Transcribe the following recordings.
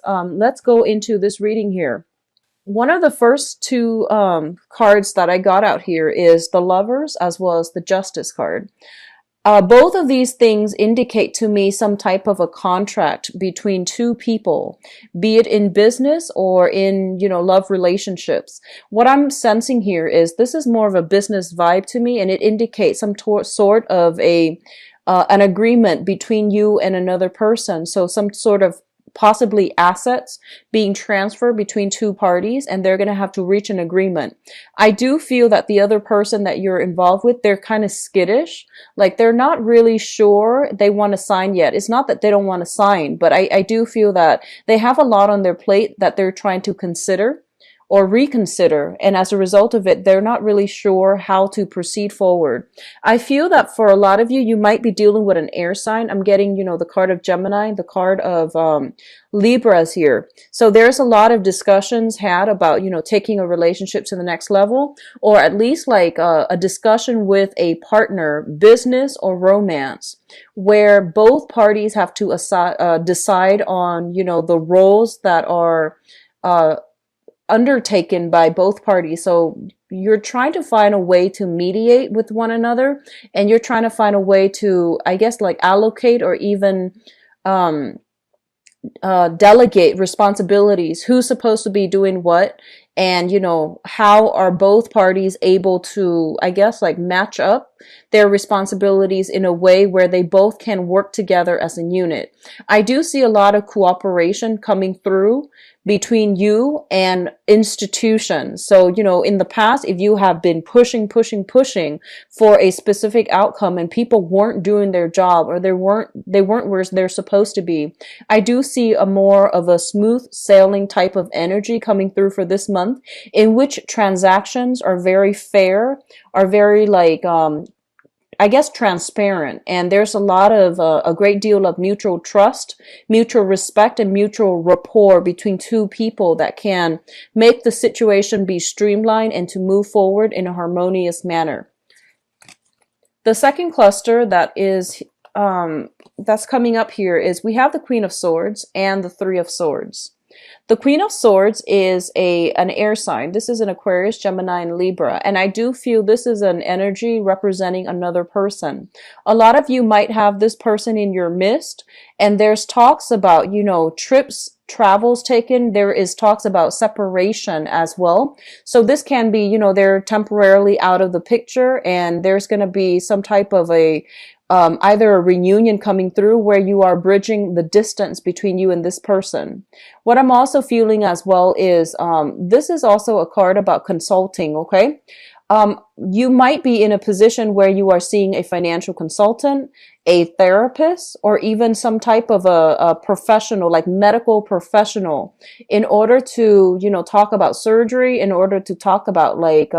let's go into this reading here. One of the first two cards that I got out here is the Lovers as well as the Justice card. Both of these things indicate to me some type of a contract between two people, be it in business or in, love relationships. What I'm sensing here is this is more of a business vibe to me, and it indicates some sort of an agreement between you and another person. So some sort of possibly assets being transferred between two parties, and they're going to have to reach an agreement. I do feel that the other person that you're involved with, they're kind of skittish. Like they're not really sure they want to sign yet. It's not that they don't want to sign, but I do feel that they have a lot on their plate that they're trying to consider or reconsider, and as a result of it, they're not really sure how to proceed forward. I feel that for a lot of you, you might be dealing with an air sign. I'm getting, the card of Gemini, the card of Libras here. So there's a lot of discussions had about, taking a relationship to the next level, or at least like a discussion with a partner, business or romance, where both parties have to decide on, the roles that are undertaken by both parties. So you're trying to find a way to mediate with one another, and you're trying to find a way to, I guess, like allocate or even delegate responsibilities. Who's supposed to be doing what? And, how are both parties able to, I guess, like match up their responsibilities in a way where they both can work together as a unit. I do see a lot of cooperation coming through between you and institutions. So, in the past, if you have been pushing for a specific outcome and people weren't doing their job, or they weren't where they're supposed to be, I do see a more of a smooth sailing type of energy coming through for this month, in which transactions are very fair, are very like, I guess, transparent, and there's a lot of a great deal of mutual trust, mutual respect, and mutual rapport between two people that can make the situation be streamlined and to move forward in a harmonious manner. The second cluster that is that's coming up here is we have the Queen of Swords and the Three of Swords. The Queen of Swords is an air sign. This is an Aquarius, Gemini, and Libra. And I do feel this is an energy representing another person. A lot of you might have this person in your midst, and there's talks about, trips, travels taken. There is talks about separation as well. So this can be, they're temporarily out of the picture, and there's going to be some type of either a reunion coming through where you are bridging the distance between you and this person. What I'm also feeling as well is this is also a card about consulting, okay? You might be in a position where you are seeing a financial consultant, a therapist, or even some type of a professional, like medical professional, in order to, talk about surgery, in order to talk about like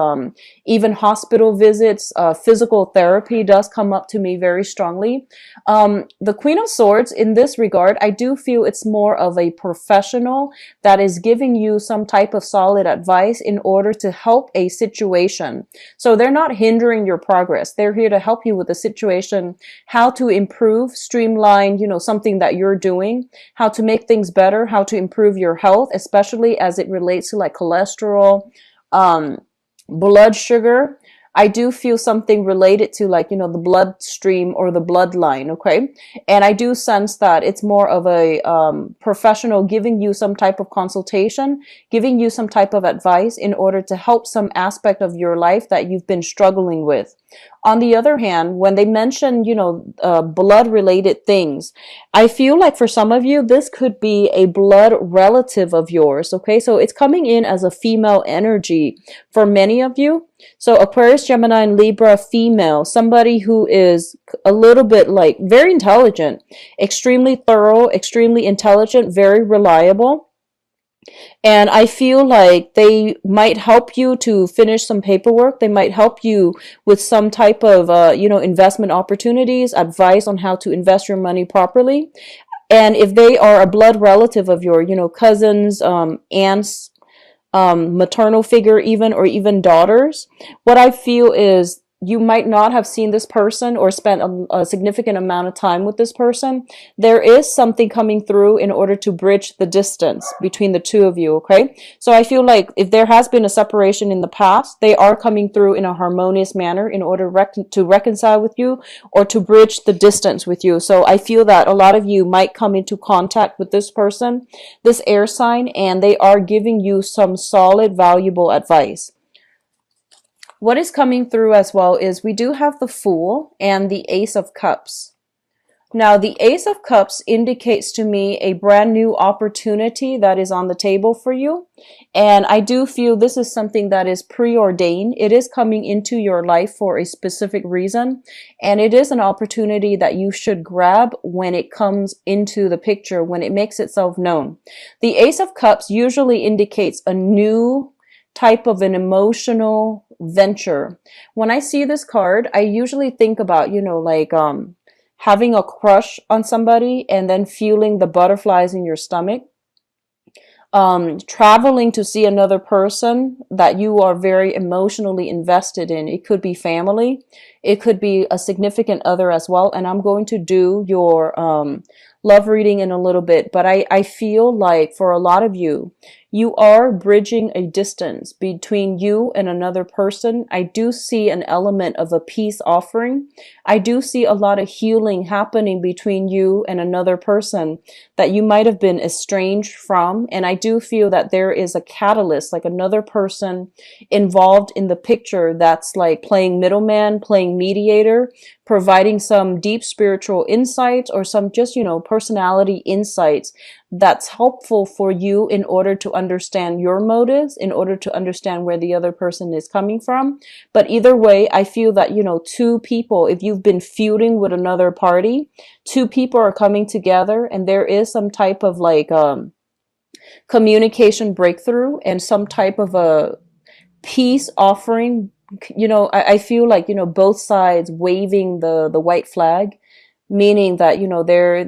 even hospital visits. Physical therapy does come up to me very strongly. The Queen of Swords, in this regard, I do feel it's more of a professional that is giving you some type of solid advice in order to help a situation. So they're not hindering your progress. They're here to help you with the situation, how to improve, streamline, something that you're doing, how to make things better, how to improve your health, especially as it relates to like cholesterol, blood sugar. I do feel something related to like, the bloodstream or the bloodline, okay? And I do sense that it's more of a professional giving you some type of consultation, giving you some type of advice in order to help some aspect of your life that you've been struggling with. On the other hand, when they mention, blood-related things, I feel like for some of you, this could be a blood relative of yours, okay? So it's coming in as a female energy for many of you. So Aquarius, Gemini, and Libra, female, somebody who is a little bit like very intelligent, extremely thorough, extremely intelligent, very reliable. And I feel like they might help you to finish some paperwork. They might help you with some type of, investment opportunities, advice on how to invest your money properly. And if they are a blood relative of your, cousins, aunts, maternal figure even, or even daughters, what I feel is you might not have seen this person or spent a significant amount of time with this person, there is something coming through in order to bridge the distance between the two of you, okay? So I feel like if there has been a separation in the past, they are coming through in a harmonious manner in order to reconcile with you or to bridge the distance with you. So I feel that a lot of you might come into contact with this person, this air sign, and they are giving you some solid, valuable advice. What is coming through as well is we do have the Fool and the Ace of Cups. Now, the Ace of Cups indicates to me a brand new opportunity that is on the table for you. And I do feel this is something that is preordained. It is coming into your life for a specific reason. And it is an opportunity that you should grab when it comes into the picture, when it makes itself known. The Ace of Cups usually indicates a new type of an emotional venture. When I see this card, I usually think about, like having a crush on somebody and then feeling the butterflies in your stomach. Traveling to see another person that you are very emotionally invested in. It could be family. It could be a significant other as well. And I'm going to do your love reading in a little bit. But I feel like for a lot of you, you are bridging a distance between you and another person. I do see an element of a peace offering. I do see a lot of healing happening between you and another person that you might have been estranged from. And I do feel that there is a catalyst, like another person involved in the picture that's like playing middleman, playing mediator, providing some deep spiritual insights or some just, personality insights that's helpful for you in order to understand your motives, in order to understand where the other person is coming from. But either way, I feel that, two people, if you've been feuding with another party, two people are coming together and there is some type of like communication breakthrough and some type of a peace offering. I feel like, both sides waving the white flag, meaning that,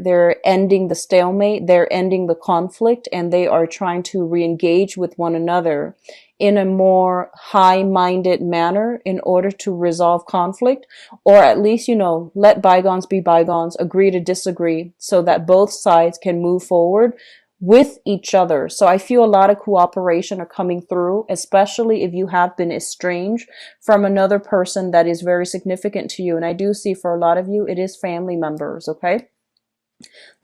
they're ending the stalemate, they're ending the conflict, and they are trying to re-engage with one another in a more high-minded manner in order to resolve conflict, or at least, let bygones be bygones, agree to disagree, so that both sides can move forward with each other. So I feel a lot of cooperation are coming through, especially if you have been estranged from another person that is very significant to you. And I do see for a lot of you, it is family members, okay?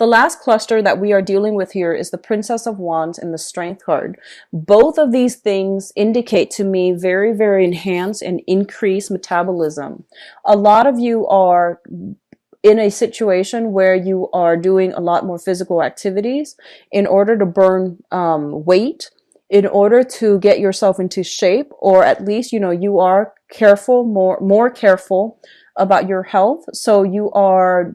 The last cluster that we are dealing with here is the Princess of Wands and the Strength card. Both of these things indicate to me very, very enhanced and increased metabolism. A lot of you are in a situation where you are doing a lot more physical activities in order to burn weight, in order to get yourself into shape, or at least, you are careful, more careful about your health. So you are,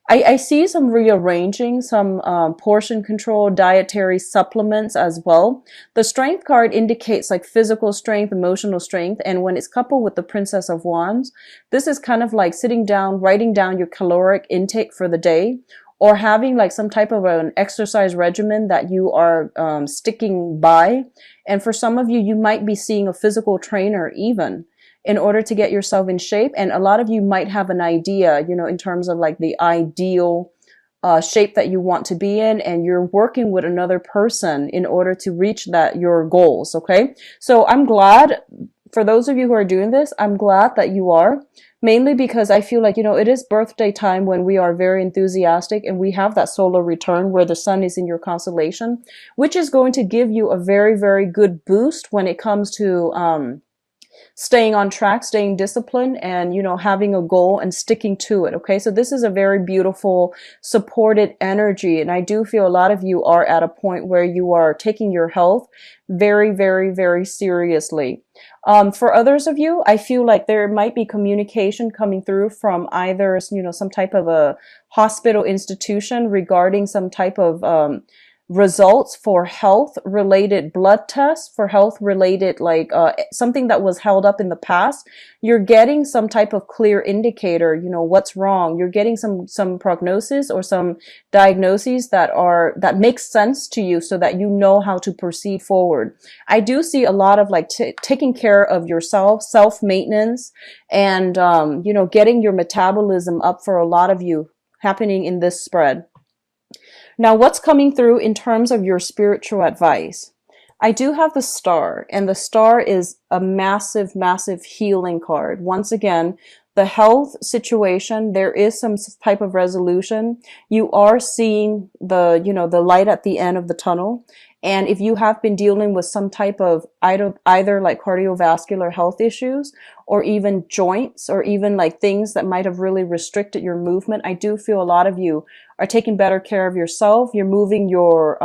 I see some rearranging, some portion control, dietary supplements as well. The Strength card indicates like physical strength, emotional strength. And when it's coupled with the Princess of Wands, this is kind of like sitting down, writing down your caloric intake for the day, or having like some type of an exercise regimen that you are sticking by. And for some of you, you might be seeing a physical trainer even, in order to get yourself in shape. And a lot of you might have an idea, in terms of like the ideal shape that you want to be in, and you're working with another person in order to reach your goals, okay? So I'm glad, for those of you who are doing this, I'm glad that you are, mainly because I feel like, it is birthday time when we are very enthusiastic and we have that solar return where the sun is in your constellation, which is going to give you a very, very good boost when it comes to staying on track, staying disciplined, and, having a goal and sticking to it. Okay. So this is a very beautiful supported energy. And I do feel a lot of you are at a point where you are taking your health very, very, very seriously. For others of you, I feel like there might be communication coming through from either, some type of a hospital institution regarding some type of, results for health related blood tests, for health related, like something that was held up in the past. You're getting some type of clear indicator, what's wrong. You're getting some prognosis or some diagnoses that make sense to you, so that you know how to proceed forward. I do see a lot of like taking care of yourself, self maintenance, and getting your metabolism up for a lot of you happening in this spread. Now, what's coming through in terms of your spiritual advice? I do have the star, and the star is a massive, massive healing card. Once again, the health situation, there is some type of resolution. You are seeing the light at the end of the tunnel. And if you have been dealing with some type of either like cardiovascular health issues, or even joints, or even like things that might have really restricted your movement, I do feel a lot of you are taking better care of yourself. You're moving you're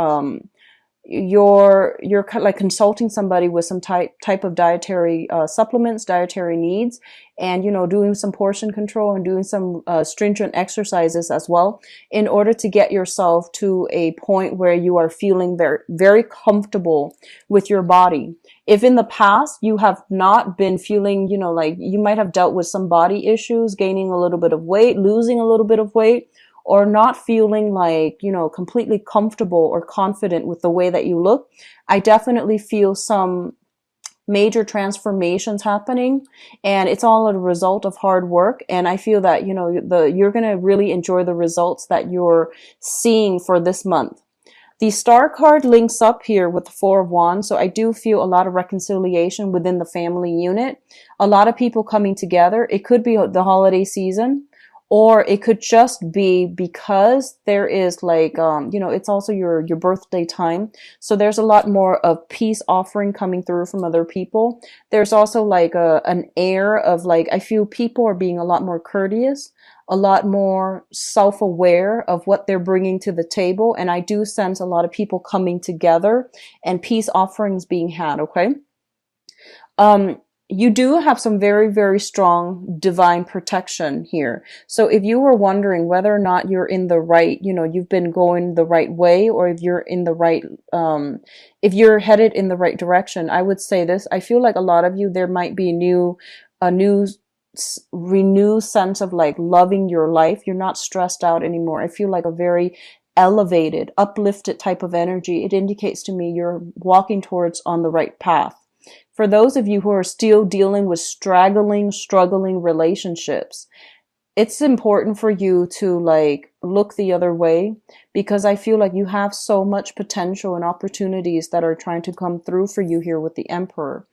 like consulting somebody with some type of dietary supplements, dietary needs, and doing some portion control and doing some stringent exercises as well, in order to get yourself to a point where you are feeling very, very comfortable with your body. If in the past you have not been feeling, like you might have dealt with some body issues, gaining a little bit of weight, losing a little bit of weight, or not feeling like, completely comfortable or confident with the way that you look, I definitely feel some major transformations happening, and it's all a result of hard work. And I feel that, you're going to really enjoy the results that you're seeing for this month. The star card links up here with the Four of Wands, so I do feel a lot of reconciliation within the family unit. A lot of people coming together. It could be the holiday season, or it could just be because there is like, it's also your birthday time. So there's a lot more of peace offering coming through from other people. There's also like an air of like, I feel people are being a lot more courteous, a lot more self-aware of what they're bringing to the table. And I do sense a lot of people coming together and peace offerings being had. Okay. You do have some very, very strong divine protection here. So if you were wondering whether or not you're in the right, you've been going the right way, or if you're in the right, if you're headed in the right direction, I would say this. I feel like a lot of you, there might be a new renewed sense of like loving your life. You're not stressed out anymore. I feel like a very elevated, uplifted type of energy. It indicates to me you're walking towards on the right path. For those of you who are still dealing with struggling relationships, it's important for you to like look the other way, because I feel like you have so much potential and opportunities that are trying to come through for you here with the Emperor.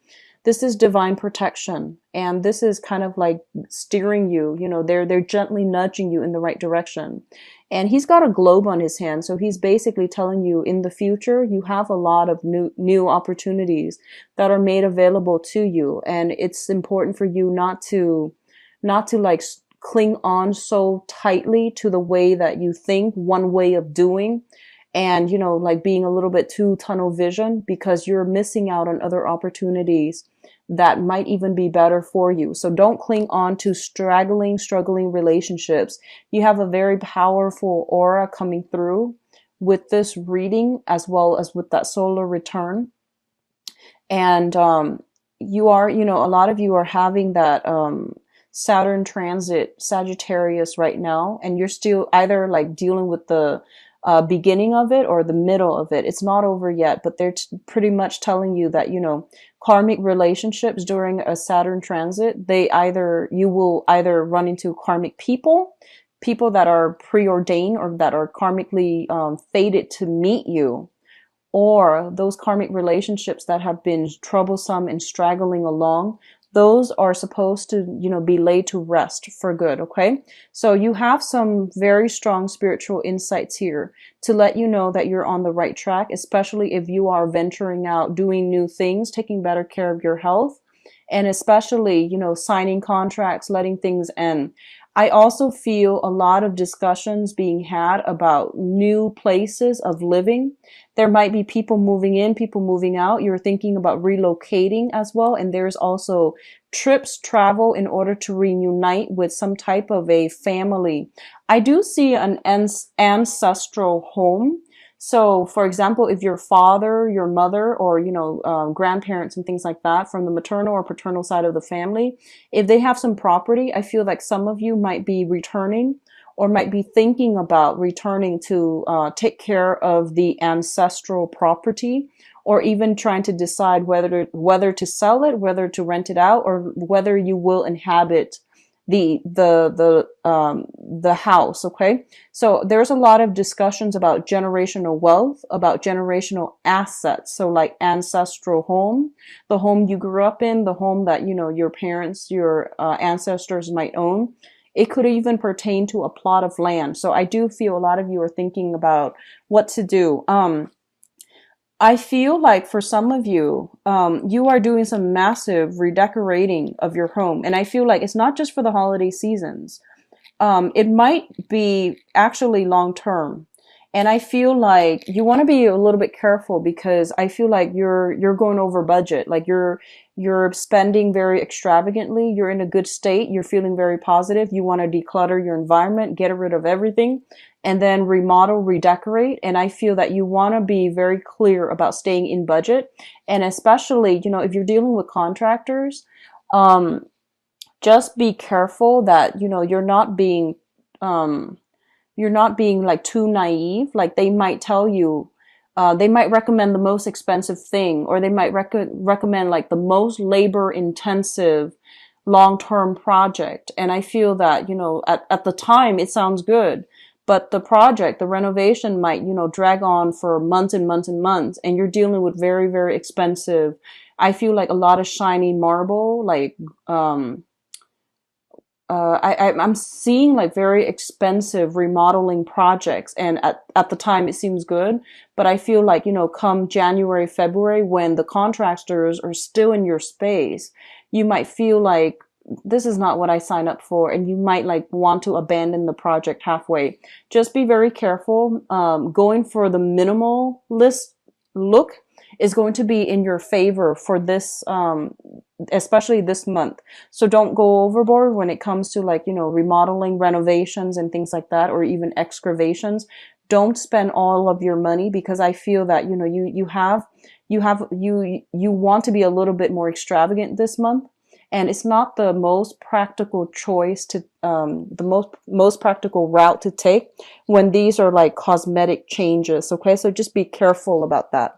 This is divine protection, and this is kind of like steering you, they're gently nudging you in the right direction. And he's got a globe on his hand, so he's basically telling you in the future you have a lot of new opportunities that are made available to you, and it's important for you not to like cling on so tightly to the way that you think, one way of doing, and like being a little bit too tunnel vision, because you're missing out on other opportunities that might even be better for you. So don't cling on to struggling relationships. You have a very powerful aura coming through with this reading, as well as with that solar return. And you are, a lot of you are having that Saturn transit Sagittarius right now, and you're still either like dealing with the beginning of it or the middle of it. It's not over yet, but they're pretty much telling you that, karmic relationships during a Saturn transit, you will either run into karmic people that are preordained or that are karmically fated to meet you, or those karmic relationships that have been troublesome and straggling along. Those are supposed to, be laid to rest for good. Okay. So you have some very strong spiritual insights here to let you know that you're on the right track, especially if you are venturing out, doing new things, taking better care of your health, and especially, signing contracts, letting things end. I also feel a lot of discussions being had about new places of living. There might be people moving in, people moving out. You're thinking about relocating as well. And there's also trips, travel in order to reunite with some type of a family. I do see an ancestral home. So, for example, if your father, your mother, or, grandparents and things like that from the maternal or paternal side of the family, if they have some property, I feel like some of you might be returning or might be thinking about returning to take care of the ancestral property, or even trying to decide whether to sell it, whether to rent it out, or whether you will inhabit the house. Okay, so there's a lot of discussions about generational wealth, about generational assets. So like ancestral home, the home you grew up in, the home that your parents, your ancestors might own. It could even pertain to a plot of land. So I do feel a lot of you are thinking about what to do. I feel like for some of you, you are doing some massive redecorating of your home. And I feel like it's not just for the holiday seasons. It might be actually long term. And I feel like you want to be a little bit careful, because I feel like you're going over budget. Like you're spending very extravagantly. You're in a good state. You're feeling very positive. You want to declutter your environment, get rid of everything, and then remodel, redecorate. And I feel that you want to be very clear about staying in budget. And especially, if you're dealing with contractors, just be careful that, you're not being like too naive. Like they might tell you, they might recommend the most expensive thing, or they might recommend like the most labor intensive long-term project. And I feel that, at the time it sounds good, but the project, the renovation might, drag on for months and months and months, and you're dealing with very, very expensive. I feel like a lot of shiny marble, like, I'm seeing like very expensive remodeling projects, and at the time it seems good, but I feel like, come January, February, when the contractors are still in your space, you might feel like this is not what I signed up for, and you might like want to abandon the project halfway. Just be very careful. Going for the minimalist look is going to be in your favor for this, especially this month. So don't go overboard when it comes to like, remodeling, renovations and things like that, or even excavations. Don't spend all of your money, because I feel that, you want to be a little bit more extravagant this month. And it's not the most practical choice to, the most practical route to take when these are like cosmetic changes. Okay. So just be careful about that.